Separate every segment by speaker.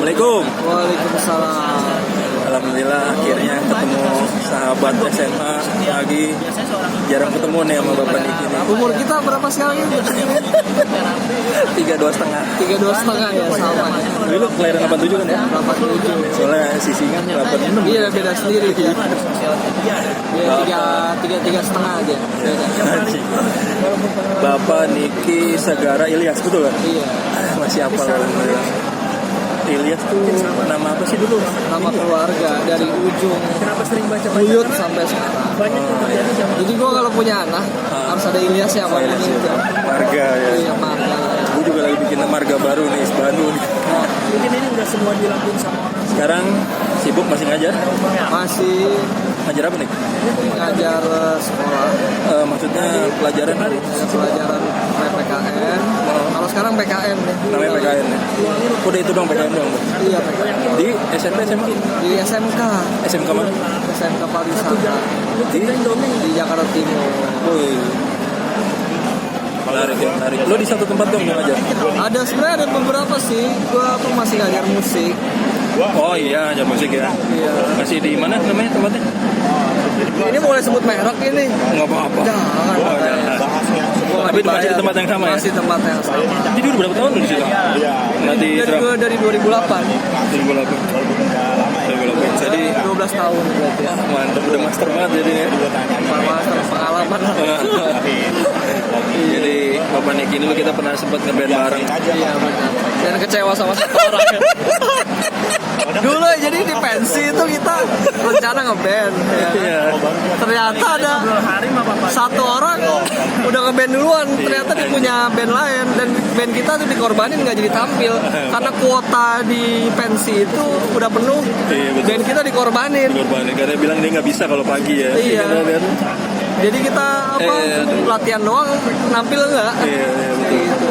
Speaker 1: Assalamualaikum.
Speaker 2: Waalaikumsalam.
Speaker 1: Alhamdulillah akhirnya ketemu sahabat SMA lagi. Jarang ketemu nih sama Bapak Niki nih.
Speaker 2: Umur kita berapa sekarang ini?
Speaker 1: 32,5.
Speaker 2: 32,5 ya, sama.
Speaker 1: Dulu kelahiran 87 kan ya?
Speaker 2: 87.
Speaker 1: Soalnya sisingan 86.
Speaker 2: Iya, beda sendiri dia. Iya, 3,5 aja. Beda.
Speaker 1: Bapak Niki Sagara Ilyas, betul kan?
Speaker 2: Iya.
Speaker 1: Masih hafal alhamdulillah. Ilyas tuh nama apa sih dulu?
Speaker 2: Nama keluarga dari ujung Buyut sampai sekarang. Jadi gue kalau punya anak harus ada Ilyas ya,
Speaker 1: Ilyas ya. Marga ya.
Speaker 2: Iya, marga.
Speaker 1: Gue juga lagi bikin marga baru nih, Isbanu nih.
Speaker 2: Mungkin ini udah semua dilakuin sama orang.
Speaker 1: Sekarang sibuk masih ngajar?
Speaker 2: Masih
Speaker 1: Ngajar apa nih?
Speaker 2: ngajar sekolah.
Speaker 1: Maksudnya pelajaran?
Speaker 2: Pelajaran PPKN. Kalau sekarang PKN nih.
Speaker 1: Namanya PKN ya? Udah itu dong PKN dong?
Speaker 2: Iya, PKN.
Speaker 1: Di SMP, SMK?
Speaker 2: Di SMK.
Speaker 1: SMK mana?
Speaker 2: SMK Pariwisata. Di Jakarta Timur.
Speaker 1: Woi. Menarik ya, menarik. Lo di satu tempat dong ngajar?
Speaker 2: Ada sebenarnya ada beberapa sih. Gua tuh masih ngajar musik.
Speaker 1: Oh iya, ngajar musik ya.
Speaker 2: Iya.
Speaker 1: Masih di mana namanya tempatnya?
Speaker 2: Ini boleh sebut merek ini?
Speaker 1: Nggak apa-apa.
Speaker 2: Jangan.
Speaker 1: Oh, jangan. Tapi masih di tempat yang sama ya?
Speaker 2: Masih tempat yang sama.
Speaker 1: Jadi dulu berapa tahun di situ? Nanti
Speaker 2: Dari 2008.
Speaker 1: 2008. Jadi
Speaker 2: 12 tahun berarti ya.
Speaker 1: mantap, udah master banget jadi ya.
Speaker 2: Master pengalaman.
Speaker 1: Jadi Bapak Niki dulu kita pernah sempat ngeband bareng.
Speaker 2: Iya benar. Dan kecewa sama satu orang. Dulu jadi di pensi itu kita rencana ngeband ya.
Speaker 1: Iya.
Speaker 2: Ternyata ada satu orang udah ngeband duluan. Ternyata dia punya band lain. Dan band kita tuh dikorbanin gak jadi tampil. Karena kuota di pensi itu udah penuh.
Speaker 1: Iya, betul.
Speaker 2: Band kita dikorbanin.
Speaker 1: Korbanin karena bilang dia nggak bisa kalau pagi ya.
Speaker 2: Iya.
Speaker 1: Kan?
Speaker 2: Jadi kita latihan doang, nampil enggak?
Speaker 1: Iya, betul.
Speaker 2: Gitu.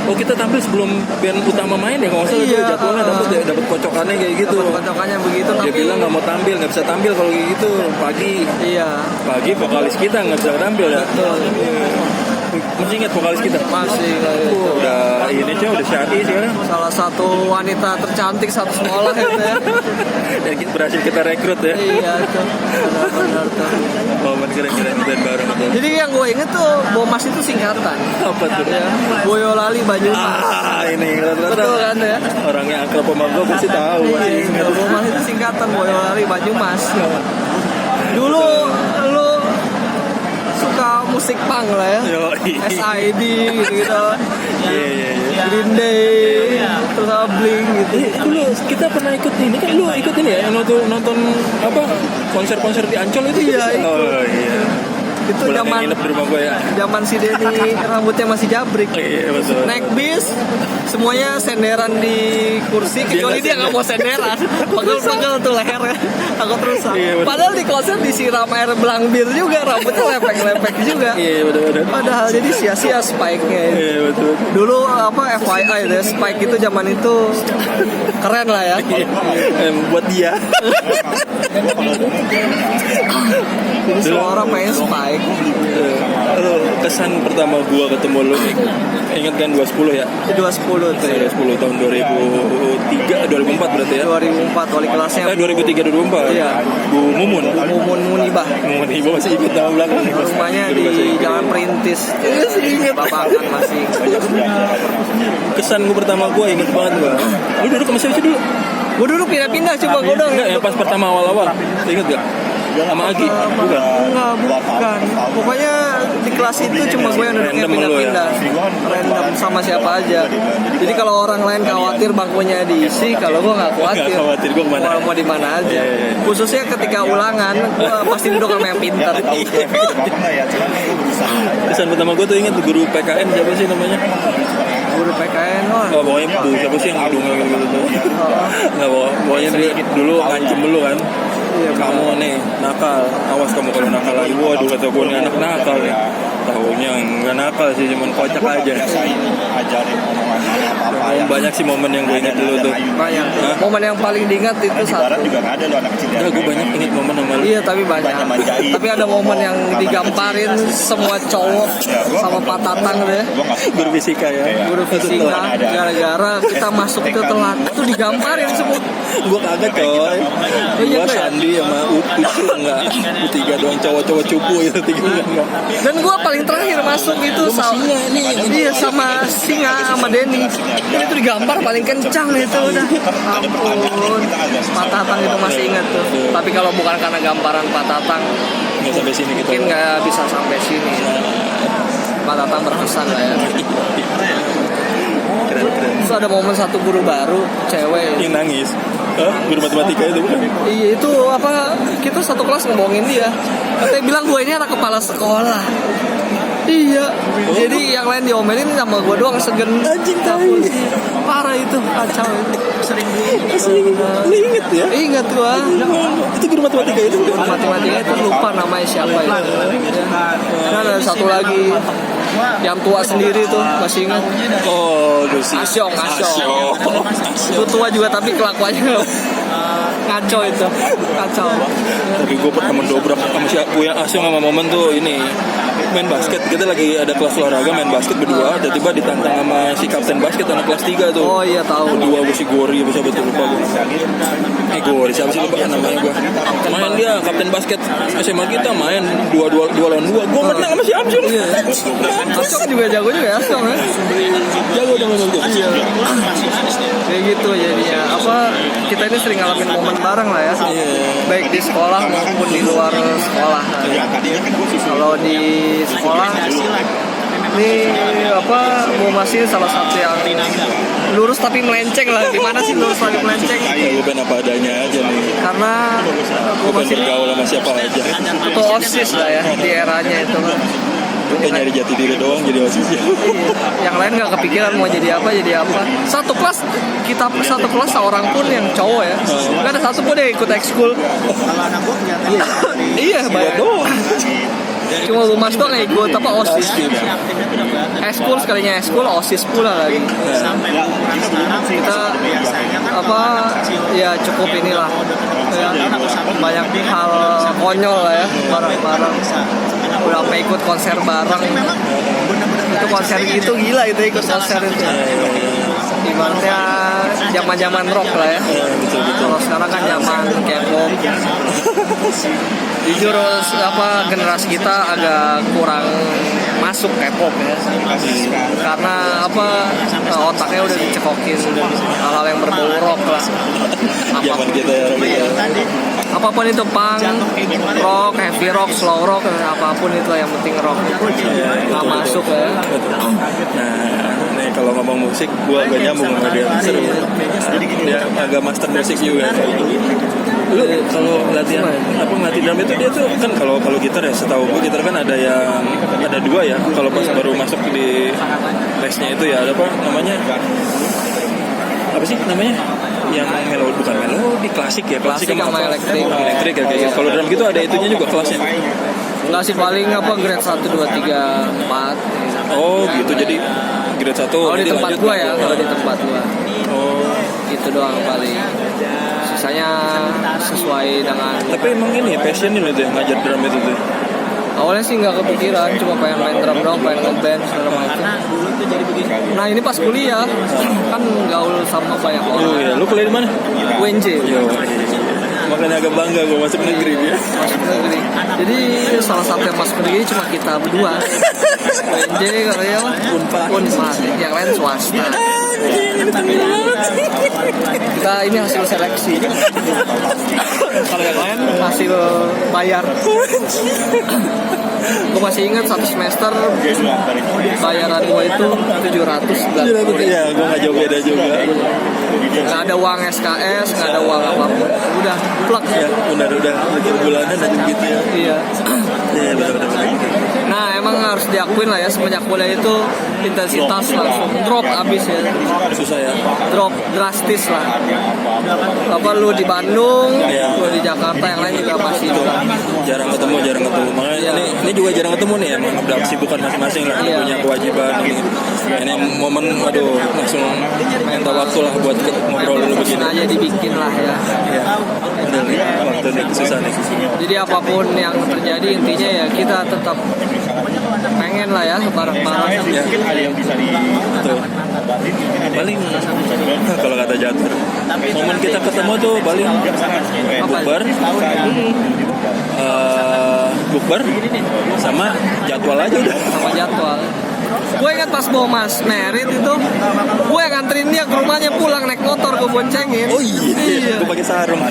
Speaker 1: Oh kita tampil sebelum band utama main ya, kalau nggak salah
Speaker 2: Iya,
Speaker 1: itu jadwalnya dapat kocokannya kayak gitu.
Speaker 2: Kocokannya begitu.
Speaker 1: Dia
Speaker 2: Tapi
Speaker 1: bilang nggak mau tampil, nggak bisa tampil kalau kayak gitu. Pagi vokalis kita nggak bisa tampil ya.
Speaker 2: Betul.
Speaker 1: Masih ingat vokalis kita?
Speaker 2: Masih
Speaker 1: Udah ini cuy, udah syari sekarang.
Speaker 2: salah satu wanita tercantik satu sekolah gitu ya.
Speaker 1: Dan berhasil kita rekrut ya.
Speaker 2: Iya tuh, benar-benar tuh.
Speaker 1: Oh, keren-keren band bareng itu.
Speaker 2: Jadi yang gue inget tuh BOMAS itu singkatan.
Speaker 1: Apa tuh?
Speaker 2: Ya, Boyolali Banyumas.
Speaker 1: Ini rata-rata.
Speaker 2: Betul kan ya?
Speaker 1: Orang yang akrab sama gue pasti tahu.
Speaker 2: Iya, BOMAS itu singkatan Boyolali Banyumas. Dulu lu suka musik punk lah ya. SID gitu-gitu.
Speaker 1: Iya.
Speaker 2: Green Day, terus sama Blink gitu.
Speaker 1: Dulu kita pernah ikut ini kan, lu ikut ini ya yang nonton apa konser-konser di Ancol itu?
Speaker 2: Iya, ikut.
Speaker 1: Oh iya.
Speaker 2: Itu
Speaker 1: Pulang
Speaker 2: zaman
Speaker 1: nginep di rumah gue ya.
Speaker 2: Zaman si Denny rambutnya masih jabrik.
Speaker 1: Iya betul.
Speaker 2: Naik bis semuanya senderan di kursi kecuali dia nggak mau senderan. Pegel-pegel tuh lehernya takut rusak.
Speaker 1: Iya,
Speaker 2: Padahal di konser disiram air belang bir juga, rambutnya lepek-lepek juga.
Speaker 1: Iya betul.
Speaker 2: Padahal jadi sia-sia spike-nya.
Speaker 1: Iya betul.
Speaker 2: Dulu apa FYI deh, spike itu zaman itu keren lah ya.
Speaker 1: Buat dia.
Speaker 2: Jadi semua orang pengen spike.
Speaker 1: Kesan pertama gua ketemu lu nih, ingat kan 210 ya?
Speaker 2: 210 tuh ya.
Speaker 1: 210 tahun 2004 berarti ya?
Speaker 2: 2004 wali kelasnya
Speaker 1: 2003 2004.
Speaker 2: Iya.
Speaker 1: Bu Mumun.
Speaker 2: Mumun Munibah.
Speaker 1: Mumun ibu masih ingat nama belakang.
Speaker 2: Rumahnya di Jalan Perintis.
Speaker 1: Ingat.
Speaker 2: Babakan masih.
Speaker 1: Kesan gua pertama gua inget banget gua. Lu duduk sama siapa sih dulu?
Speaker 2: Gue duduk pindah-pindah cuma gue dong.
Speaker 1: Enggak, ya pas pertama awal-awal. Ingat gak? Sama Agi? Bukan.
Speaker 2: Bukan. Pokoknya di kelas itu cuma gue yang duduknya
Speaker 1: Random lu ya?
Speaker 2: pindah-pindah. Random sama siapa aja. Jadi kalau orang lain khawatir bangkunya diisi, kalau gue nggak khawatir.
Speaker 1: Nggak khawatir, gue kemana?
Speaker 2: Mau di mana aja.
Speaker 1: Iya.
Speaker 2: Khususnya ketika ulangan, gue pasti duduk sama yang pintar.
Speaker 1: Kesan pertama gue tuh ingat guru PKN siapa sih namanya?
Speaker 2: Guru PKN wah.
Speaker 1: Oh, pokoknya Bu siapa sih yang hidungnya gitu tuh? Nggak, pokoknya dia dulu ngancem dulu kan.
Speaker 2: Iya,
Speaker 1: Kamu nih nakal, awas kamu kalau nakal lagi. Waduh kata gue nih anak nakal nih. Tahunya nggak nakal sih, cuman kocak aja.
Speaker 3: Ajarin omongan apa-apa.
Speaker 1: Banyak sih momen yang gue ingat dulu tuh.
Speaker 2: Banyak.
Speaker 1: Hah?
Speaker 2: Momen yang paling diingat itu
Speaker 3: Di barat
Speaker 2: satu.
Speaker 3: juga nggak ada lo anak kecil.
Speaker 1: Enggak, gue banyak ingat momen sama lu.
Speaker 2: Iya tapi banyak.
Speaker 3: Manjain.
Speaker 2: Tapi ada momen yang digamparin semua cowok sama Pak Tatang deh.
Speaker 3: Gue nggak suka.
Speaker 1: Guru fisika ya.
Speaker 2: Guru fisika gara-gara kita masuk itu telat itu digamparin semua.
Speaker 1: Gue kaget coy.
Speaker 2: Iya,
Speaker 1: Gue
Speaker 2: iya.
Speaker 1: Sandi sama Ucu enggak. Tiga doang cowok-cowok cupu itu tiga enggak.
Speaker 2: Dan gua paling terakhir masuk itu iya sama Singa sama Denny. Itu digampar paling kencang itu udah. Ampun. Pak Tatang itu masih ingat tuh. Tapi kalau bukan karena gamparan Pak Tatang
Speaker 1: Enggak sampai sini gitu.
Speaker 2: mungkin nggak bisa sampai sini. Pak Tatang berkesan lah ya.
Speaker 1: Keren-keren.
Speaker 2: Terus ada momen satu guru baru cewek.
Speaker 1: Yang nangis. Hah? Guru matematika itu bukan?
Speaker 2: Iya itu apa kita satu kelas ngomongin dia. Katanya bilang gue ini anak kepala sekolah. Iya. Jadi yang lain diomelin sama gue doang segen.
Speaker 1: Anjing
Speaker 2: Tapi parah itu kacau. Sering
Speaker 1: Lu inget ya?
Speaker 2: ingat gua.
Speaker 1: Itu guru matematika itu bukan?
Speaker 2: Matematika itu lupa namanya siapa itu. Dan ada satu lagi yang tua sendiri tuh masih ingat.
Speaker 1: Oh, gue sih.
Speaker 2: Asyong. Itu tua juga tapi kelakuannya ngaco itu. Kacau.
Speaker 1: Tapi gue pernah mendobrak sama si gue yang Asyong sama momen tuh ini main basket. Kita lagi ada kelas olahraga main basket berdua. Tiba-tiba ditantang sama si kapten basket anak kelas 3 tuh.
Speaker 2: Oh iya tahu.
Speaker 1: Berdua gue si Gori apa siapa tuh lupa gue. Gori siapa sih lupa namanya gue. Main dia kapten basket SMA kita main dua lawan dua. Gue menang sama si Asyong.
Speaker 2: Iya. Asyong juga jago juga ya Asyong ya.
Speaker 1: Jago dengan gue.
Speaker 2: Iya. Kayak gitu jadinya. Apa kita ini sering ngalamin momen bareng lah ya. Baik di sekolah maupun di luar sekolah. Kalau di sekolah ini apa gue masih salah satu yang lurus tapi melenceng lah. Gimana sih lurus tapi melenceng?
Speaker 1: Ya, gue pengen apa adanya aja nih.
Speaker 2: Karena gue
Speaker 1: Gue
Speaker 2: masih
Speaker 1: pengen bergaul sama siapa aja.
Speaker 2: ketua OSIS lah ya di eranya itu kan.
Speaker 1: Gue nyari jati diri doang jadi OSIS ya.
Speaker 2: Yang lain nggak kepikiran mau jadi apa. Satu kelas kita satu kelas seorang pun yang cowok ya. Nggak ada satu pun yang ikut ekskul. Iya banyak doang. Cuma Lumas doang yang ikut apa OSIS. Ekskul sekalinya ekskul OSIS pula lagi. Kita apa ya cukup inilah ya, banyak hal konyol lah ya bareng-bareng. Udah sampai ikut konser bareng. Itu konser gitu gila itu ikut konser itu. Ibaratnya zaman-zaman rock lah ya. Kalau sekarang kan zaman K-pop. Jujur apa generasi kita agak kurang masuk K-pop ya. Karena apa otaknya udah dicekokin hal-hal yang berbau rock lah.
Speaker 1: Zaman kita ya.
Speaker 2: Apapun itu punk, rock, heavy rock, slow rock, apapun itu yang penting rock. Nggak masuk ya.
Speaker 1: Nah, nih kalau ngomong musik, gue agak nyambung sama dia. Seru. Dia agak master musik juga. Lu kalau latihan apa ngelatih drum itu dia tuh kan kalau gitar ya setahu gue gitar kan ada dua ya. Kalau pas baru masuk di lesnya itu ya ada apa namanya? Apa sih namanya? Yang bukan melodi klasik ya, klasik
Speaker 2: sama elektrik
Speaker 1: ya kayak gitu. Kalau drum gitu ada itunya juga kelasnya.
Speaker 2: Nggak sih paling apa grade 1, 2, 3, 4.
Speaker 1: Oh gitu jadi grade 1
Speaker 2: Kalau di tempat gua ya, kalau di tempat gua.
Speaker 1: Oh
Speaker 2: Itu doang paling. Sisanya sesuai dengan.
Speaker 1: tapi emang ini passion ini tuh ngajar drum itu tuh.
Speaker 2: Awalnya sih nggak kepikiran, cuma pengen main drum doang, pengen ngeband segala macam. Nah ini pas kuliah kan gaul sama banyak
Speaker 1: Oh
Speaker 2: orang.
Speaker 1: iya, lu kuliah di mana?
Speaker 2: UNJ.
Speaker 1: Yo. Makanya agak bangga gue masuk negeri dia.
Speaker 2: Masuk negeri. Jadi salah satu yang masuk negeri cuma kita berdua. UNJ katanya Unpad. Yang lain swasta. Kita ini hasil seleksi. Kalau yang lain hasil bayar. Gue masih ingat satu semester bayaran gue itu 790.
Speaker 1: Iya, gue nggak jauh beda juga.
Speaker 2: Nggak ada uang SKS, nggak ada uang apapun. Udah plak
Speaker 1: Ya, udah bulanan aja gitu ya.
Speaker 2: Iya.
Speaker 1: Iya, benar.
Speaker 2: Nah emang harus diakuin lah ya semenjak kuliah itu intensitas langsung drop abis ya.
Speaker 1: susah ya.
Speaker 2: drop drastis lah. Apa lu di Bandung,
Speaker 1: Iya.
Speaker 2: lu di Jakarta, yang lain juga masih
Speaker 1: jarang ketemu. Makanya
Speaker 2: Iya.
Speaker 1: ini juga jarang ketemu nih, emang udah kesibukan masing-masing lah,
Speaker 2: Iya.
Speaker 1: punya kewajiban ini momen, aduh langsung minta waktu lah buat ngobrol dulu begini.
Speaker 2: aja dibikin lah ya.
Speaker 1: Iya. Bener nih, waktu nih susah nih.
Speaker 2: Jadi apapun yang terjadi intinya ya kita tetap pengen lah ya bareng-bareng.
Speaker 1: Ya,
Speaker 3: Mungkin ada yang bisa
Speaker 1: betul. Paling kalau kata Jatur, momen kita ketemu tuh paling bukber, bukber sama jadwal aja udah.
Speaker 2: Sama jadwal. Gue ingat pas bawa Mas Merit itu, gue yang nganterin dia ke rumahnya pulang naik motor, gue boncengin.
Speaker 1: Oh iya, gue pakai sarung.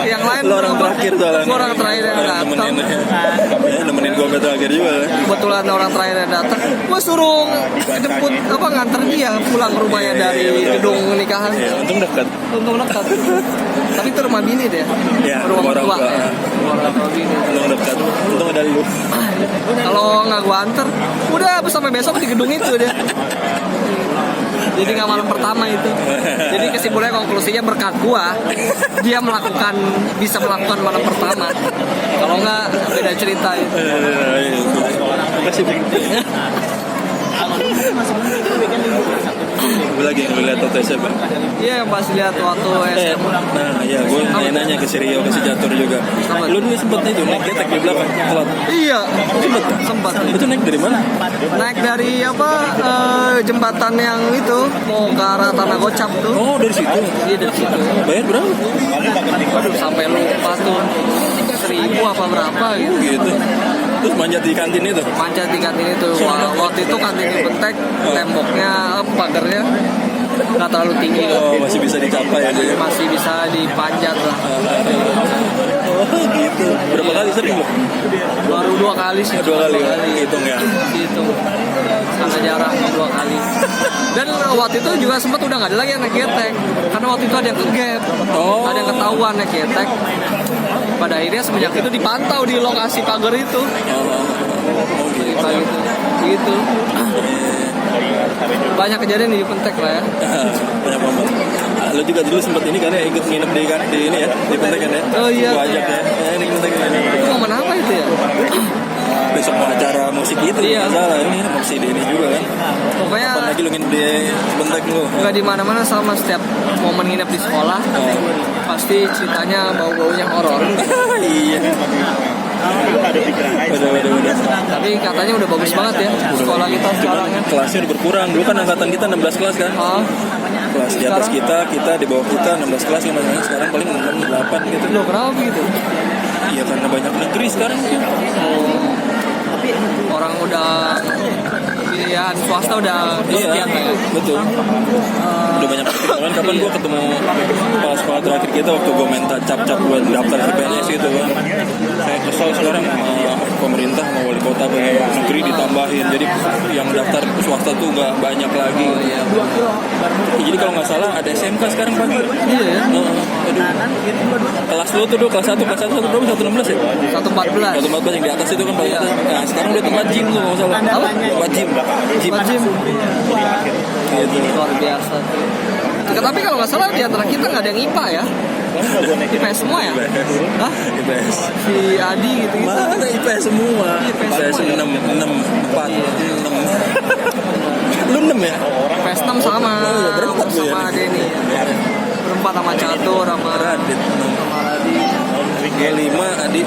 Speaker 2: Yang lain
Speaker 1: Lo orang terakhir soalnya.
Speaker 2: Gue orang terakhir yang datang.
Speaker 1: Nemenin gue sampai terakhir juga.
Speaker 2: Kebetulan orang terakhir yang datang, gue suruh jemput nganter dia pulang ke rumahnya dari gedung nikahan.
Speaker 1: Ya, untung dekat.
Speaker 2: Untung dekat. Tapi itu rumah bini deh.
Speaker 1: Ya,
Speaker 2: Rumah
Speaker 1: orang
Speaker 2: mertua.
Speaker 1: tua.
Speaker 2: Ya. Orang tua bini.
Speaker 1: Untung dekat. Untung ada lu.
Speaker 2: Kalau nggak gue anter, udah sampai besok di gedung itu dia. Jadi nggak malam pertama itu. Jadi kesimpulannya, konklusinya berkat gua, dia bisa melakukan malam pertama. Kalau nggak beda cerita itu.
Speaker 1: Makasih. Gue lagi ngeliat foto SMA.
Speaker 2: Iya, pas lihat waktu SMA.
Speaker 1: Nah, iya, gue nanya ke si Rio, ke si Jatur juga. Lu dulu sempet itu naik getek di belakang telat.
Speaker 2: Iya, sempat.
Speaker 1: Itu naik dari mana?
Speaker 2: Naik dari jembatan yang itu mau ke arah Tanah Gocap tuh.
Speaker 1: Oh, dari situ.
Speaker 2: Iya, dari situ.
Speaker 1: Bayar berapa?
Speaker 2: Waduh, sampai lupa tuh 1.000 apa berapa gitu.
Speaker 1: Gitu. Terus manjat di kantin itu.
Speaker 2: Manjat di kantin itu. Waktu itu kantin di Bentek, temboknya, pagarnya nggak terlalu tinggi.
Speaker 1: Oh, masih bisa dicapai ya dia.
Speaker 2: Masih bisa dipanjat lah.
Speaker 1: Oh, gitu. Berapa kali sering lo?
Speaker 2: Baru 2 kali sih.
Speaker 1: 2 kali. Hitung ya.
Speaker 2: Gitu. Karena jarang 2 kali. Dan waktu itu juga sempat udah nggak ada lagi yang naik getek. Karena waktu itu ada yang kegap.
Speaker 1: Oh.
Speaker 2: Ada yang ketahuan naik getek. Pada akhirnya semenjak itu dipantau di lokasi pagar itu.
Speaker 1: Oh, gitu.
Speaker 2: Gitu. Banyak kejadian di Pentek lah ya.
Speaker 1: Banyak banget. Lo juga dulu sempat ini kan ya, ikut nginep di ini ya, di Pentek kan ya.
Speaker 2: Oh iya.
Speaker 1: Gua ajak ya. Ini Pentek ini.
Speaker 2: Itu momen apa itu ya?
Speaker 1: Besok mau acara musik itu.
Speaker 2: Iya.
Speaker 1: Salah ini masih di ini juga kan.
Speaker 2: Pokoknya
Speaker 1: Kapan lagi lo nginep di Pentek lo?
Speaker 2: nggak di mana-mana, sama setiap momen nginep di sekolah pasti ceritanya bau-baunya horor.
Speaker 1: Iya. Udah.
Speaker 2: Tapi katanya udah bagus banget ya sekolah kita sekarang ya.
Speaker 1: Kelasnya udah berkurang. Dulu kan angkatan kita 16 kelas kan.
Speaker 2: Oh,
Speaker 1: Kelas di atas kita di bawah kita 16 kelas kan. Sekarang paling 6, 8 gitu.
Speaker 2: loh kenapa gitu?
Speaker 1: Iya karena banyak negeri sekarang.
Speaker 2: Orang udah pilihan swasta udah
Speaker 1: Iya,
Speaker 2: sekian ya.
Speaker 1: betul. Udah banyak pertimbangan. Kapan gue ketemu kepala sekolah terakhir kita waktu gue minta cap-cap buat daftar CPNS gitu kan. Saya kesal sekarang pemerintah sama wali kota pengen negeri ditambahin. Jadi yang daftar swasta tuh nggak banyak lagi. Jadi kalau nggak salah ada SMK sekarang pagi.
Speaker 2: Iya ya.
Speaker 1: Kelas lu tuh kelas 1 berapa? 116 ya?
Speaker 2: 114.
Speaker 1: 114 yang di atas itu kan paling
Speaker 2: Iya.
Speaker 1: atas. Nah sekarang udah tempat gym tuh nggak salah.
Speaker 2: Apa?
Speaker 1: Tempat gym.
Speaker 2: Tempat gym.
Speaker 1: Gitu.
Speaker 2: Luar biasa tuh. Tapi kalau nggak salah di antara kita nggak ada yang IPA ya. IPS semua ya? Hah?
Speaker 1: IPS.
Speaker 2: Si Adi gitu-gitu.
Speaker 1: Mana IPS semua? IPS 6, 4, 6. Lu 6 ya?
Speaker 2: IPS 6 sama.
Speaker 1: Berempat lu ya?
Speaker 2: Sama Denny. Berempat sama Catur sama
Speaker 1: Radit. G5 Adit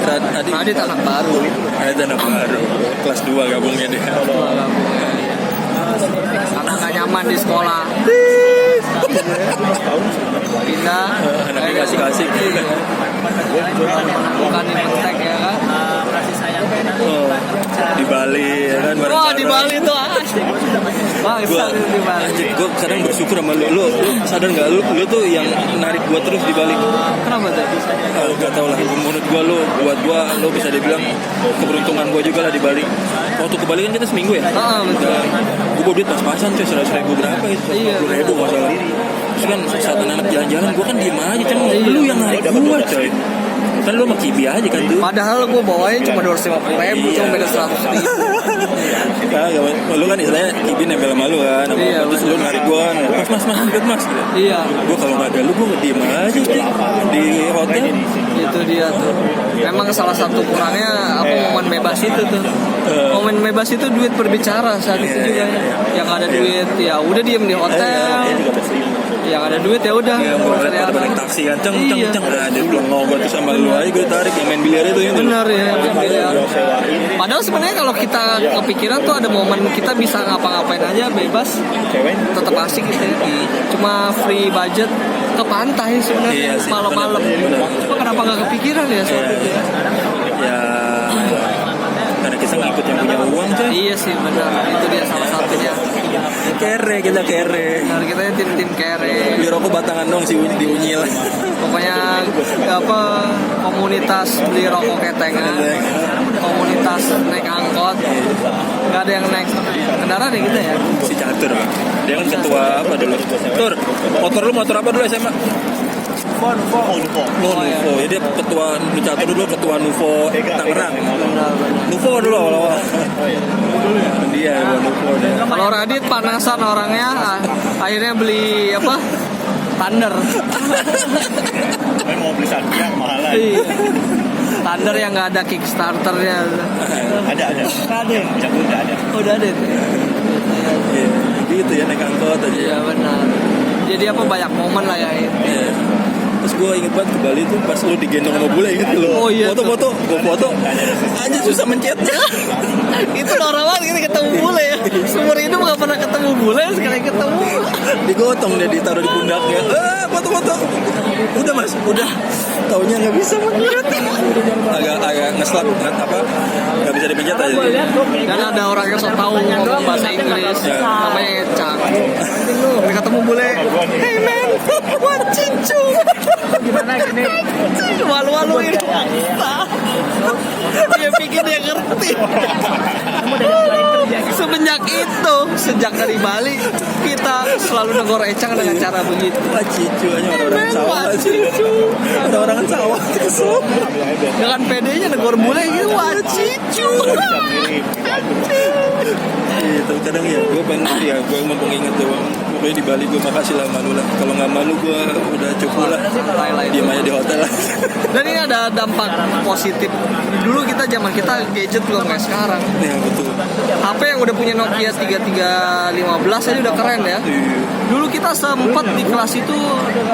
Speaker 2: Adit anak baru.
Speaker 1: Adit anak baru. Kelas 2 gabungnya dia.
Speaker 2: Karena nggak nyaman di sekolah. Pindah.
Speaker 1: Anaknya kasih-kasih.
Speaker 2: Bukan di Pentek ya kan.
Speaker 1: Oh, di Bali ya kan.
Speaker 2: Wah di Bali tuh asik. Bangsa di Bali.
Speaker 1: Anjir, gue kadang bersyukur sama lu sadar nggak lu tuh yang narik gue terus di Bali.
Speaker 2: Kenapa tuh?
Speaker 1: Kalau nggak tahu lah, menurut gue buat gue bisa dibilang keberuntungan gue juga lah di Bali. Waktu ke Bali kan kita seminggu ya.
Speaker 2: Betul.
Speaker 1: Gue bawa duit pas-pasan coy, 100.000 berapa itu?
Speaker 2: Iya,
Speaker 1: 50.000 nggak salah. Terus kan saat anak jalan-jalan gue kan diem aja, cuman lu yang narik gue coy. Kan lu sama Kibi aja kan tuh.
Speaker 2: Padahal gue bawanya cuma 250.000, cuma beda 100.000.
Speaker 1: Kagak, lu kan istilahnya Kibi nempel sama lu kan.
Speaker 2: Iya,
Speaker 1: Terus lu narik gua kan. Mas, ikut mas. Gitu.
Speaker 2: Iya,
Speaker 1: Gua kalau nggak ada lu, gua diem aja di hotel.
Speaker 2: itu dia tuh. Memang salah satu kurangnya momen bebas itu tuh. Momen bebas itu duit berbicara saat itu juga ya. Yang ada duit ya udah diem di hotel. Yang ada duit ya udah.
Speaker 1: Iya, gua ngeliat pada balik taksi kan, ceng. Nah, dia belum ngobot terus sama lu aja gue tarik yang main biliar itu.
Speaker 2: Benar ya, biliar. Padahal sebenarnya kalau kita kepikiran tuh ada momen kita bisa ngapa-ngapain aja bebas, tetap asik gitu ya. Cuma free budget ke pantai sebenarnya
Speaker 1: Iya sih,
Speaker 2: malam-malam.
Speaker 1: benar.
Speaker 2: Cuma kenapa nggak kepikiran ya soal itu ya?
Speaker 1: Ya, karena kita ngikut yang punya uang coy.
Speaker 2: Iya sih benar, itu dia salah satunya.
Speaker 1: Kita kere.
Speaker 2: Nah, kita tim kere.
Speaker 1: Beli rokok batangan dong si di Unyil.
Speaker 2: Pokoknya komunitas beli rokok ketengan, komunitas naik angkot, nggak ada yang naik kendaraan ya kita ya.
Speaker 1: Si Catur. Dia kan ketua apa dulu? Tur. Motor apa dulu SMA? Nuvo. Ya dia ketua Catur dulu, ketua Nuvo Tangerang. Nuvo dulu awal-awal. Dia Nuvo dia.
Speaker 2: Kalau Radit panasan orangnya, akhirnya beli apa? Thunder.
Speaker 3: Mau beli satu yang mahal lagi.
Speaker 2: Iya. Thunder yang nggak ada Kickstarternya.
Speaker 3: Ada.
Speaker 2: Ada.
Speaker 3: Cabut ada.
Speaker 2: Udah ada.
Speaker 1: Iya, gitu ya naik angkot aja.
Speaker 2: Iya benar. Jadi apa banyak momen lah ya.
Speaker 1: Iya. Terus gue inget banget ke Bali tuh pas lu digendong sama bule gitu loh.
Speaker 2: Oh iya.
Speaker 1: Foto-foto, gue foto. Aja susah mencetnya.
Speaker 2: Itu norak banget kita ketemu bule ya. Seumur hidup gak pernah ketemu bule, sekali ketemu.
Speaker 1: Digotong dia ditaruh di pundaknya. Foto-foto. Udah mas, udah. Taunya nggak bisa mencet. Agak ngeslap, nggak bisa dipencet aja.
Speaker 2: Dan ada orang yang so tau ngomong bahasa Inggris, namanya Cang. Sampai ketemu bule, hey man, what cincu? Gimana gini? Malu-maluin. Dia pikir dia ngerti. Sejak dari Bali kita selalu negor Ecang dengan cara begitu.
Speaker 1: Wah cicu aja orang-orang sawah sih. Orang-orang kan sawah kesel.
Speaker 2: Dengan pedenya negor bule gitu, wah cicu.
Speaker 1: Gitu kadang ya gue mau inget doang. Pokoknya di Bali gue makasih lah malu lah. Kalau nggak malu gue udah cukup lah. Diam aja di hotel lah.
Speaker 2: Dan ini ada dampak positif. Dulu zaman kita gadget belum kayak sekarang.
Speaker 1: Iya betul.
Speaker 2: HP yang udah punya Nokia 3315 aja udah keren ya. Dulu kita sempat di kelas itu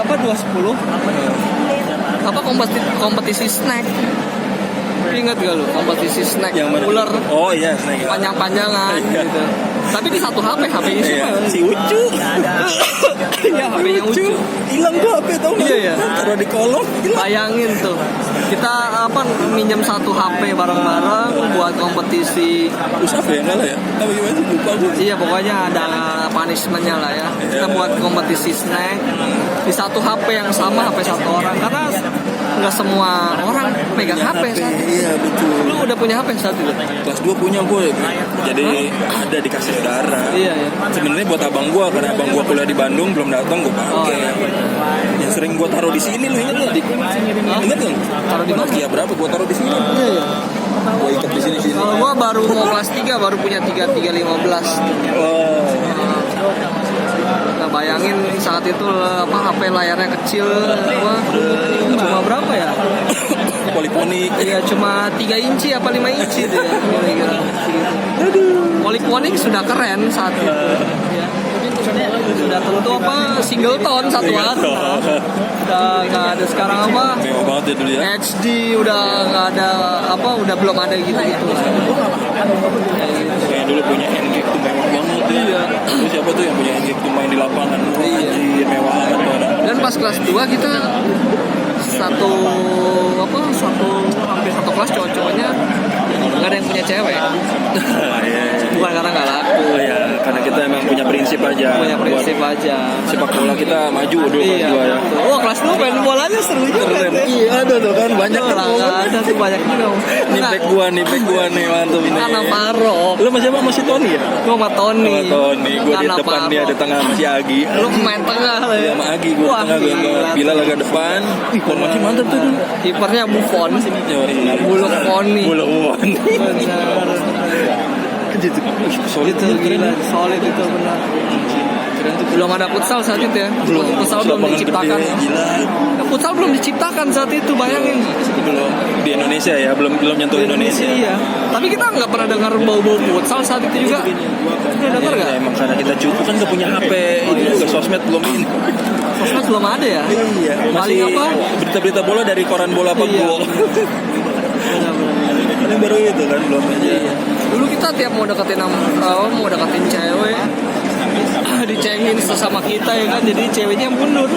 Speaker 2: 210. Kompetisi snack. Ingat gak lu kompetisi snack
Speaker 1: yang
Speaker 2: ular?
Speaker 1: Oh iya snack.
Speaker 2: Panjang-panjangan gitu. Tapi di satu HP ini siapa?
Speaker 1: Si Ucu.
Speaker 2: Iya, HP-nya Ucu.
Speaker 1: Hilang gua HP tau nggak?
Speaker 2: Iya.
Speaker 1: Taruh di kolong.
Speaker 2: Bayangin tuh. Kita minjem satu HP bareng-bareng buat kompetisi.
Speaker 1: Terus apa ya enggak lah ya? Apa gimana sih lupa gua.
Speaker 2: Iya, pokoknya ada punishment-nya lah ya. Kita buat kompetisi snack di satu HP yang sama, HP satu orang. Karena nggak semua orang pegang HP saat itu.
Speaker 1: Iya betul.
Speaker 2: Lu udah punya HP saat itu?
Speaker 1: Kelas 2 punya gue. Jadi ada dikasih saudara.
Speaker 2: Iya.
Speaker 1: Sebenarnya buat abang gue karena abang gue kuliah di Bandung belum datang gue pakai. Yang sering gue taruh di sini lu ingat nggak? Ingat nggak?
Speaker 2: Taruh di mana?
Speaker 1: Nokia berapa gue taruh di sini?
Speaker 2: Iya.
Speaker 1: Gue ikat di sini.
Speaker 2: Kalau gue baru mau kelas 3 baru punya 3315.
Speaker 1: Oh.
Speaker 2: Nah, bayangin saat itu HP layarnya kecil cuma berapa ya?
Speaker 1: Poliponik.
Speaker 2: Iya cuma 3 inci apa 5 inci deh kira-kira. Poliponik sudah keren saat itu. Ya. Sudah tentu single tone satuan. Udah nggak ada sekarang
Speaker 1: Mewah banget ya dulu ya.
Speaker 2: HD udah nggak ada udah belum ada gitu.
Speaker 1: Kayak dulu punya Hendrik tuh mewah banget ya.
Speaker 2: Iya.
Speaker 1: Terus siapa tuh yang punya Hendrik tuh main di lapangan?
Speaker 2: Iya.
Speaker 1: Mewah banget tuh orang.
Speaker 2: Dan pas kelas 2 kita hampir satu kelas cowok-cowoknya nggak ada yang punya cewek.
Speaker 1: Iya.
Speaker 2: Bukan karena nggak laku.
Speaker 1: Oh ya, karena kita emang punya prinsip aja.
Speaker 2: Punya prinsip aja.
Speaker 1: Sepak bola kita maju dulu kelas
Speaker 2: Iya.
Speaker 1: 2 ya.
Speaker 2: Wah kelas 2 main bolanya seru juga.
Speaker 1: Keren.
Speaker 2: tuh.
Speaker 1: Iya, ada tuh kan banyak
Speaker 2: Tuh,
Speaker 1: kan.
Speaker 2: ada tuh banyak juga.
Speaker 1: Nih back gua nih mantap ini.
Speaker 2: Karena Paro.
Speaker 1: Lu masih apa? Masih Tony ya?
Speaker 2: Gua sama Tony.
Speaker 1: Sama Tony, gua di
Speaker 2: Karena
Speaker 1: depan
Speaker 2: Paro.
Speaker 1: dia di tengah masih Agi.
Speaker 2: Lu pemain tengah lah
Speaker 1: Iya
Speaker 2: ya.
Speaker 1: sama Agi, gua
Speaker 2: Wah,
Speaker 1: di tengah
Speaker 2: gila.
Speaker 1: gua Bila lagi depan. Ih, formasi mantap tuh dulu.
Speaker 2: Kipernya Buffon. Buluk Poni.
Speaker 1: Buluk.
Speaker 2: Benar.
Speaker 1: Gitu. Solid
Speaker 2: Itu gila, solid itu benar.
Speaker 1: Keren tuh.
Speaker 2: Belum ada futsal saat itu ya. Futsal belum
Speaker 1: Lapangan
Speaker 2: diciptakan.
Speaker 1: gede, gila.
Speaker 2: Futsal belum diciptakan saat itu, bayangin.
Speaker 1: Belum di Indonesia ya, belum nyentuh Indonesia.
Speaker 2: Iya. Tapi kita nggak pernah dengar bau-bau futsal saat itu juga. Udah dengar
Speaker 1: Iya,
Speaker 2: nggak?
Speaker 1: emang karena kita cukup kan gak punya HP, itu juga sosmed belum ini.
Speaker 2: Sosmed belum ada ya.
Speaker 1: Iya,
Speaker 2: Paling apa?
Speaker 1: Berita-berita bola dari koran bola apa
Speaker 2: Iya.
Speaker 1: gua. Ini baru itu kan belum aja.
Speaker 2: Iya. Dulu kita tiap mau deketin cewek dicengin sesama kita ya kan, jadi ceweknya yang mundur.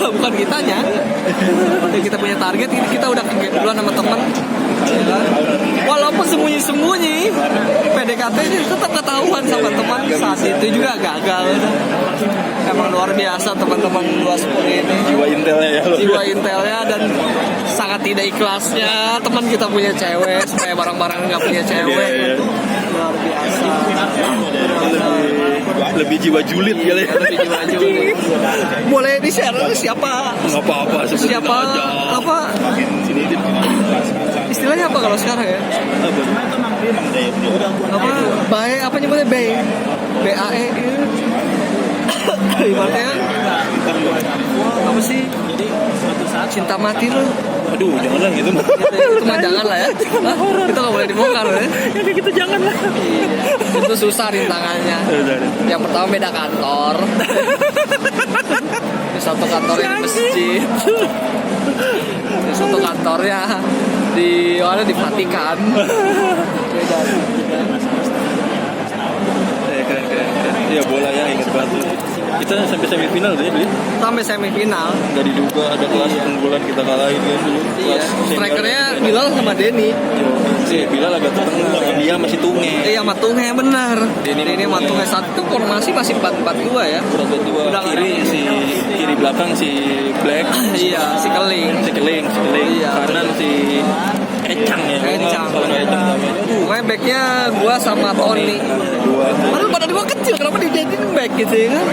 Speaker 2: Bukan kitanya. Jadi kita punya target, kita udah kegep duluan sama temen ya kan? Walaupun sembunyi-sembunyi PDKT-nya tetap ketahuan sama teman. Saat itu juga gagal. Emang luar biasa teman-teman 210 ini.
Speaker 1: Jiwa intelnya ya.
Speaker 2: Jiwa intelnya dan sangat tidak ikhlasnya teman kita punya cewek supaya barang-barang nggak punya cewek.
Speaker 1: Iya.
Speaker 2: Luar biasa.
Speaker 1: Lebih jiwa julid kali ya.
Speaker 2: Lebih jiwa julid. Boleh di share siapa?
Speaker 1: Nggak apa-apa sebutin
Speaker 2: Siapa
Speaker 1: aja.
Speaker 2: apa istilahnya apa kalau sekarang ya? Apa bae apa nyebutnya bae? BAE. Ibaratnya apa sih? Cinta mati lu.
Speaker 1: Aduh, janganlah gitu.
Speaker 2: Itu mah jangan lah ya. Itu nggak boleh dibongkar ya.
Speaker 1: Yang kayak gitu janganlah.
Speaker 2: Iya. Itu susah rintangannya. Yang pertama beda kantor. Di satu kantornya di masjid. Di satu kantornya di Vatikan. Beda.
Speaker 1: Keren. Iya bola ya ingat banget. Kita sampai semifinal tuh ya dulu.
Speaker 2: Sampai semifinal.
Speaker 1: Gak diduga ada kelas unggulan kita kalahin kan dulu.
Speaker 2: Iya. Strikernya Bilal sama Denny.
Speaker 1: Bilal agak tengah, dia masih tunge.
Speaker 2: Iya, Matunge benar.
Speaker 1: Denny
Speaker 2: Denny Matunge satu formasi masih 4-4-2 ya.
Speaker 1: Dua
Speaker 2: Udah
Speaker 1: kiri belakang si Black.
Speaker 2: Iya, si Keling.
Speaker 1: Si Keling.
Speaker 2: Iya.
Speaker 1: Kanan si Ecang ya.
Speaker 2: Ecang.
Speaker 1: Kalau nggak Ecang namanya.
Speaker 2: Pokoknya backnya gua sama Tony.
Speaker 1: Dua.
Speaker 2: Padahal pada gua kecil, kenapa dijadiin back gitu ya kan?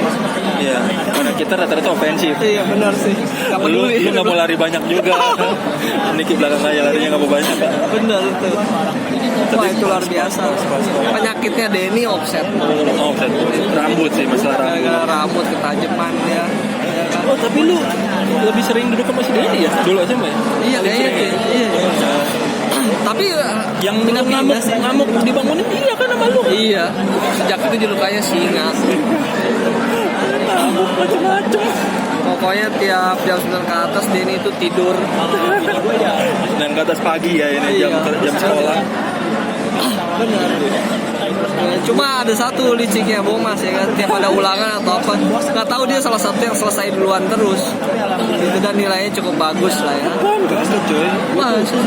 Speaker 1: Iya. Karena kita rata-rata ofensif.
Speaker 2: Iya benar sih. Gak
Speaker 1: Lu
Speaker 2: peduli.
Speaker 1: nggak mau lari banyak juga. Niki belakang aja larinya nggak mau banyak.
Speaker 2: Benar itu. Wah itu luar biasa. Penyakitnya Denny offset.
Speaker 1: Oh, rambut sih masalah rambut.
Speaker 2: Gara-gara rambut ketajaman dia. Ya kan?
Speaker 1: Oh tapi lu lebih sering duduk sama si Denny ya? Dulu aja Mbak?
Speaker 2: Iya kayaknya sih. Iya. Tapi
Speaker 1: Yang ngamuk dibangunin iya kan sama lu?
Speaker 2: Iya. Sejak itu julukannya singa.
Speaker 1: Ngamuk macam-macam.
Speaker 2: Pokoknya tiap jam 9 ke atas Denny itu tidur.
Speaker 1: Dan ke atas pagi ya ini
Speaker 2: Iya.
Speaker 1: jam sekolah.
Speaker 2: Benar. Cuma ada satu liciknya Bomas ya kan, tiap ada ulangan atau apa nggak tahu dia salah satu yang selesai duluan terus itu, dan nilainya cukup bagus lah ya.
Speaker 1: Bangga tuh coy.
Speaker 2: Masa sih?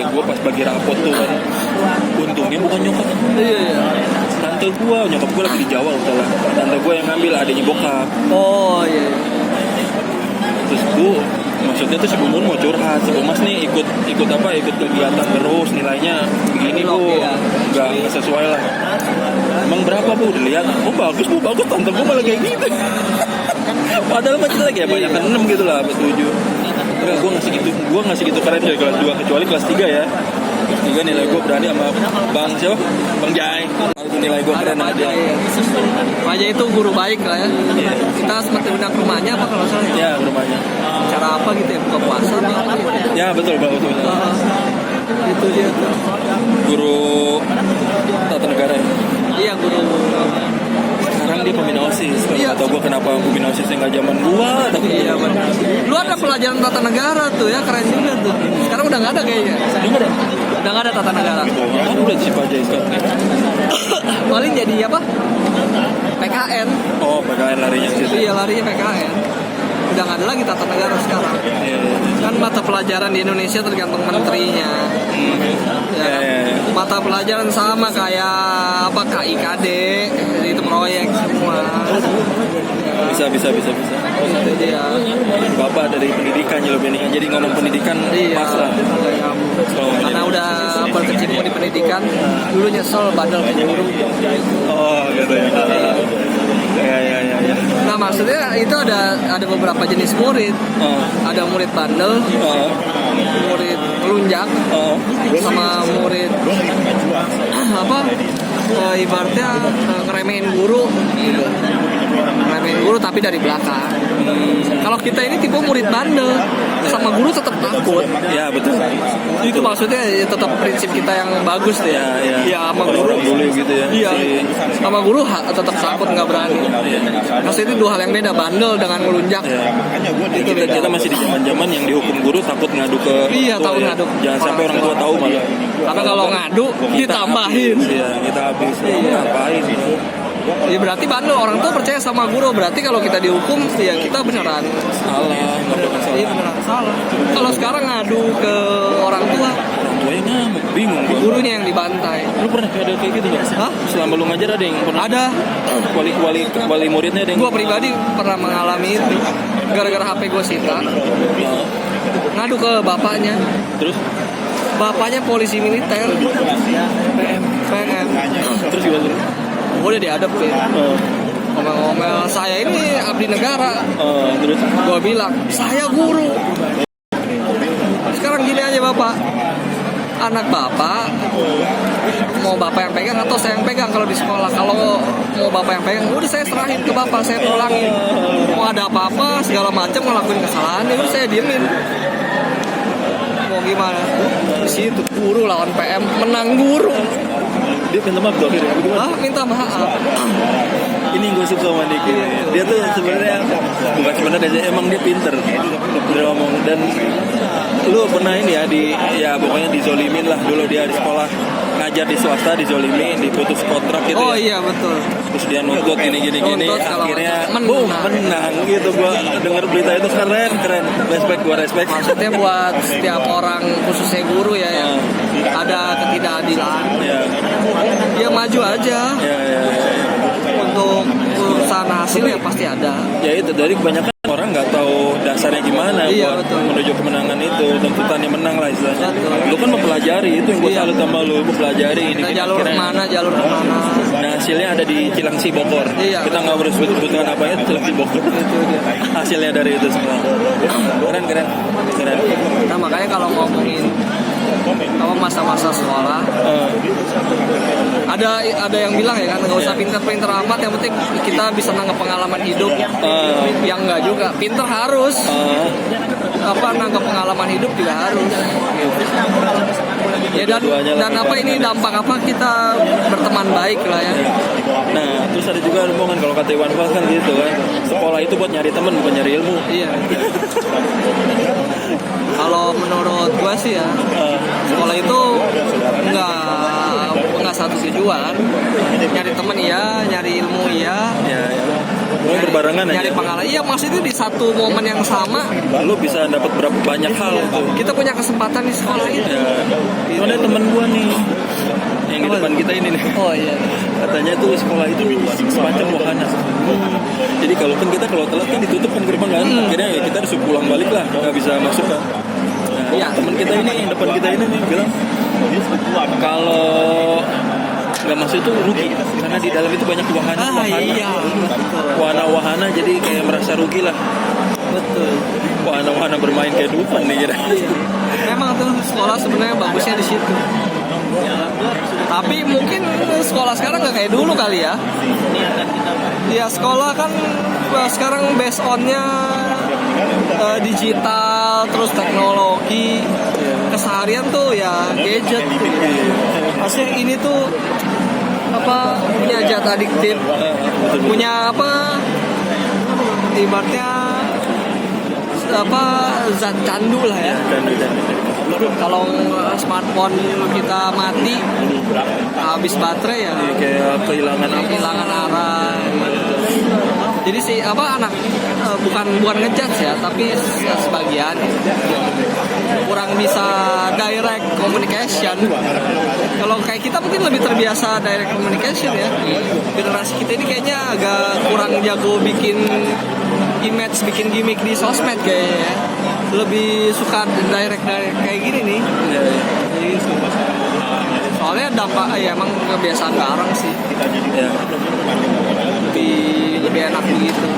Speaker 1: Gue pas bagi rapot tuh kan, untungnya bukan nyokap.
Speaker 2: Iya.
Speaker 1: Tante gue, nyokap gue lagi di Jawa salah. Tante gue yang ngambil, adanya bokap.
Speaker 2: Oh iya.
Speaker 1: Terus gue maksudnya tuh si Bumun mau curhat, si Bomas nih ikut kegiatan terus, nilainya begini bu, nggak sesuai lah. Emang berapa bu? Dilihat, oh bagus bu, bagus. Tante gue malah kayak gitu. Padahal macam lagi ya banyak kan 6 gitu lah, 7. Enggak, gue ngasih gitu keren dari kelas 2 kecuali kelas 3 ya. Kelas 3 nilai gue berani sama Bang siapa? Bang Jai. Itu nilai gue keren sama dia.
Speaker 2: Raja itu guru baik lah ya. Kita seperti undang ke rumahnya apa kalau salah?
Speaker 1: Ya rumahnya.
Speaker 2: Cara apa gitu ya, buka puasa apa?
Speaker 1: Ya betul bang betul.
Speaker 2: Itu dia tuh.
Speaker 1: Guru tata negara ya.
Speaker 2: Iya guru.
Speaker 1: Sekarang dia pembina OSIS.
Speaker 2: Iya.
Speaker 1: Atau gue kenapa pembina OSIS yang nggak zaman gua? Tapi
Speaker 2: Iya benar. Lu ada pelajaran tata negara tuh ya, keren juga tuh. Sekarang udah nggak ada kayaknya.
Speaker 1: dengar ya?
Speaker 2: Udah nggak ada tata negara.
Speaker 1: Kan udah si Pak Jai sekarang.
Speaker 2: Paling jadi apa? PKN.
Speaker 1: Oh PKN larinya ke situ.
Speaker 2: Iya larinya PKN. Udah nggak ada lagi tata negara sekarang.
Speaker 1: Iya.
Speaker 2: kan mata pelajaran di Indonesia tergantung menterinya. Ya, mata pelajaran sama kayak apa KIKD itu proyek semua.
Speaker 1: Bisa.
Speaker 2: Itu dia.
Speaker 1: Bapak dari pendidikan jadi ngomong pendidikan pas lah.
Speaker 2: Karena udah berkecimpung di pendidikan, dulu nyesel bandel ke guru.
Speaker 1: Oh gitu ya. Ya.
Speaker 2: Nah maksudnya itu ada beberapa jenis murid. Ada murid bandel, murid melunjak, sama murid ibaratnya ngeremehin guru. Ngeremehin guru tapi dari belakang. Kalau kita ini tipe murid bandel, sama guru tetap takut.
Speaker 1: Ya betul.
Speaker 2: Itu maksudnya ya, tetap prinsip kita yang bagus deh. Ya sama guru
Speaker 1: gitu ya.
Speaker 2: Iya. Sama guru tetap takut, nggak berani. Maksudnya itu dua hal yang beda, bandel dengan melunjak.
Speaker 1: Itu kita masih di zaman yang dihukum guru takut ngadu ke
Speaker 2: takut ngadu.
Speaker 1: Jangan sampai orang tua tahu malah.
Speaker 2: Karena kalau ngadu ditambahin.
Speaker 1: Iya, kita habis. Ngapain?
Speaker 2: Ya berarti bandel, orang tua percaya sama guru, berarti kalau kita dihukum ya kita beneran
Speaker 1: salah.
Speaker 2: Iya beneran salah. Kalau sekarang ngadu ke orang tua,
Speaker 1: tuanya ngamuk, bingung gua.
Speaker 2: gurunya yang dibantai.
Speaker 1: Lu pernah ada kayak gitu nggak?
Speaker 2: Hah?
Speaker 1: Selama lu ngajar ada yang pernah?
Speaker 2: Ada.
Speaker 1: Wali muridnya ada yang?
Speaker 2: Gue pribadi pernah mengalami itu. Gara-gara HP gue sita, ngadu ke bapaknya.
Speaker 1: Terus?
Speaker 2: Bapaknya polisi militer. PM.
Speaker 1: Terus gimana?
Speaker 2: Gue udah dihadapin. Ngomel-ngomel, saya ini abdi negara.
Speaker 1: Terus?
Speaker 2: Gue bilang, saya guru. Sekarang gini aja bapak, anak bapak mau bapak yang pegang atau saya yang pegang kalau di sekolah. Kalau mau bapak yang pegang, udah saya serahin ke bapak, saya pulangin. Mau ada apa-apa segala macam ngelakuin kesalahan, ya udah saya diemin. Mau gimana? Di situ guru lawan PM, menang guru.
Speaker 1: Dia minta maaf tuh akhirnya?
Speaker 2: Minta maaf.
Speaker 1: Ini gue suka sama Niki. Dia tuh sebenarnya bukan sebenarnya sih, emang dia pinter ngomong. Dan lu pernah ini ya pokoknya dizolimin lah dulu dia di sekolah, ngajar di swasta dizolimin, diputus kontrak gitu.
Speaker 2: Iya betul.
Speaker 1: Terus dia nuntut gini akhirnya menang gitu. Gua denger berita itu keren. Respect.
Speaker 2: Maksudnya buat setiap orang khususnya guru ya yang ada ketidakadilan. Ya maju aja. Untuk urusan hasil ya pasti ada.
Speaker 1: Ya itu dari kebanyakan orang nggak tahu dasarnya gimana buat menuju kemenangan itu, tuntutannya menang lah istilahnya. Lu kan mempelajari itu yang gue salut sama lu, mempelajari ini
Speaker 2: jalur kemana.
Speaker 1: Nah hasilnya ada di Cilangsi Bogor. Kita nggak harus sebutkan apa ya, Cilangsi Bogor. Hasilnya dari itu semua. Keren.
Speaker 2: Nah makanya kalau ngomongin masa-masa sekolah, ada yang bilang ya kan nggak usah pinter-pinter amat, yang penting kita bisa nangkep pengalaman hidup. Yang enggak juga, pinter harus nangkep pengalaman hidup juga harus. Ya dan apa ini dampak apa kita berteman baik lah ya.
Speaker 1: Nah terus ada juga omongan kalau kata Iwan Fals kan gitu kan, sekolah itu buat nyari teman bukan nyari ilmu.
Speaker 2: Iya. Kalau menurut gue sih ya, sekolah itu nggak satu tujuan. Nyari teman iya, nyari ilmu iya.
Speaker 1: Berbarengan aja.
Speaker 2: Nyari pengalaman. Iya maksudnya di satu momen yang sama.
Speaker 1: Lu bisa dapat berapa banyak hal tuh.
Speaker 2: Kita punya kesempatan di sekolah itu.
Speaker 1: Ada teman gua nih yang di depan kita ini nih.
Speaker 2: Oh iya.
Speaker 1: Katanya tuh sekolah itu semacam wahana. Jadi kalau telat kan ditutup kan gerbang kan. Akhirnya ya kita harus pulang balik lah, nggak bisa masuk kan. Nah, teman kita ini yang depan kita ini nih bilang kalau nggak masuk itu rugi karena di dalam itu banyak wahana. Wahana jadi kayak merasa rugi lah.
Speaker 2: Betul.
Speaker 1: Wahana bermain kehidupan nih kira.
Speaker 2: Memang tuh sekolah sebenarnya bagusnya di situ. Tapi mungkin sekolah sekarang nggak kayak dulu kali ya. Ya sekolah kan sekarang based on-nya digital, terus teknologi. Keseharian tuh ya gadget. Maksudnya ini tuh punya zat adiktif, punya ibaratnya zat candu lah ya. Kalau smartphone kita mati, habis baterai ya
Speaker 1: kayak kehilangan
Speaker 2: arah. Jadi si anak bukan ngejudge ya, tapi sebagian kurang bisa direct communication. Kalau kayak kita mungkin lebih terbiasa direct communication ya. Generasi kita ini kayaknya agak kurang jago bikin image, bikin gimmick di sosmed kayaknya ya. Lebih suka direct kayak gini nih. Jadi, soalnya dampak ya emang kebiasaan bareng sih.
Speaker 1: Ya.
Speaker 2: Lebih enak begitu.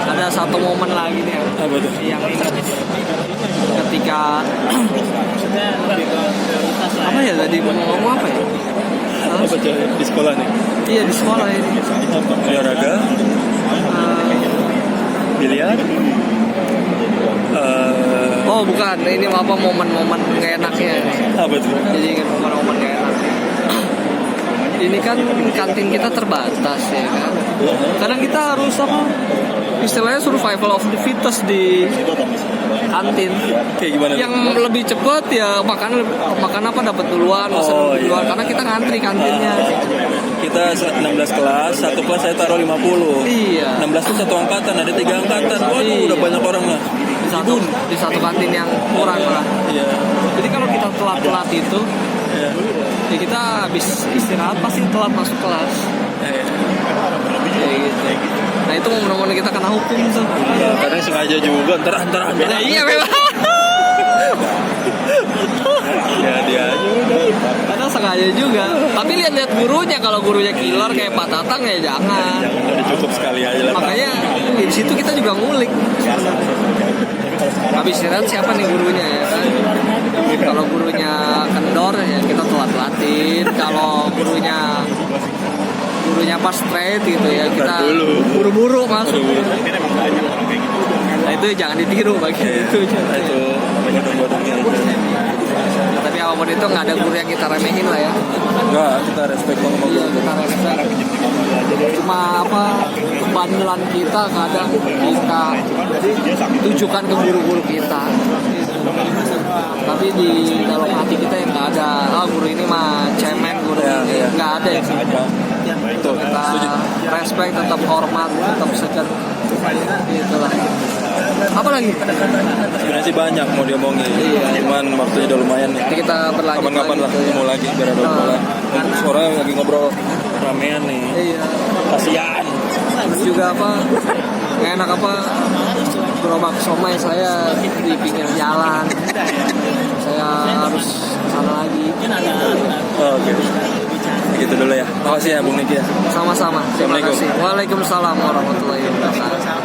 Speaker 2: Ada satu momen lagi nih
Speaker 1: Apa tuh?
Speaker 2: yang ingat ketika apa ya tadi mau ngomong apa ya?
Speaker 1: Apa tuh di sekolah nih?
Speaker 2: Iya di sekolah ini.
Speaker 1: Olahraga, biliar.
Speaker 2: Oh bukan, ini apa momen-momen gak enaknya ini.
Speaker 1: Apa tuh?
Speaker 2: Jadi kan momen-momen gak enak. Ini kan kantin kita terbatas ya kan. Kadang kita harus apa? Istilahnya survival of the fittest di kantin.
Speaker 1: Kayak gimana?
Speaker 2: Yang lebih cepat ya makan apa dapat duluan, mesen duluan
Speaker 1: iya.
Speaker 2: karena kita ngantri kantinnya.
Speaker 1: Kita 16 kelas, satu kelas saya taruh 50.
Speaker 2: Iya.
Speaker 1: 16 itu satu angkatan, ada 3 angkatan. Waduh,
Speaker 2: Iya.
Speaker 1: udah banyak orang lah.
Speaker 2: Di satu kantin yang kurang lah.
Speaker 1: Iya.
Speaker 2: Jadi kalau kita telat itu,
Speaker 1: Iya.
Speaker 2: ya kita habis istirahat pasti telat masuk kelas.
Speaker 1: Iya.
Speaker 2: Kayak gitu. Nah itu momen-momen kita kena hukum tuh.
Speaker 1: Ya, kadang sengaja juga, ntar.
Speaker 2: Nah, iya memang.
Speaker 1: Ya dia aja udah.
Speaker 2: Kadang sengaja juga. Tapi lihat gurunya, kalau gurunya killer kayak Pak Tatang ya jangan.
Speaker 1: Jangan, udah cukup sekali aja lah.
Speaker 2: Makanya di situ kita juga ngulik. Habis istirahat siapa nih gurunya ya kan? Kalau gurunya kendor ya kita telat-telatin. Kalau gurunya pas straight gitu ya kita buru-buru masuk. Nah itu jangan ditiru bagi itu.
Speaker 1: Nah, itu bodoh-bodohnya aja.
Speaker 2: Tapi apapun itu nggak ada guru yang kita remehin lah ya.
Speaker 1: Enggak, kita respect sama
Speaker 2: Iya
Speaker 1: guru.
Speaker 2: kita respect. Cuma apa kebandelan kita kadang kita tujukan ke guru-guru kita. Tapi di dalam hati kita yang nggak ada. Guru ini mah cemen, guru ini nggak ada ya.
Speaker 1: Betul.
Speaker 2: Kita respect, tetap hormat, tetap segan. Itulah. Apa lagi?
Speaker 1: Sebenarnya sih banyak mau diomongin.
Speaker 2: Iya.
Speaker 1: Cuman waktunya udah lumayan nih.
Speaker 2: Nanti kita berlanjut
Speaker 1: Kapan-kapan lah
Speaker 2: lagi tuh,
Speaker 1: ketemu
Speaker 2: ya.
Speaker 1: lagi biar ada obrolan. Orang lagi ngobrol ramean nih.
Speaker 2: Iya.
Speaker 1: Kasian.
Speaker 2: Terus juga apa? Nggak enak apa? Gerobak somai saya di pinggir jalan. Saya harus kesana lagi.
Speaker 1: Oke. Gitu dulu ya. Makasih ya Bung Niki ya.
Speaker 2: Sama-sama. Terima
Speaker 1: Assalamualaikum.
Speaker 2: kasih. Waalaikumsalam warahmatullahi wabarakatuh.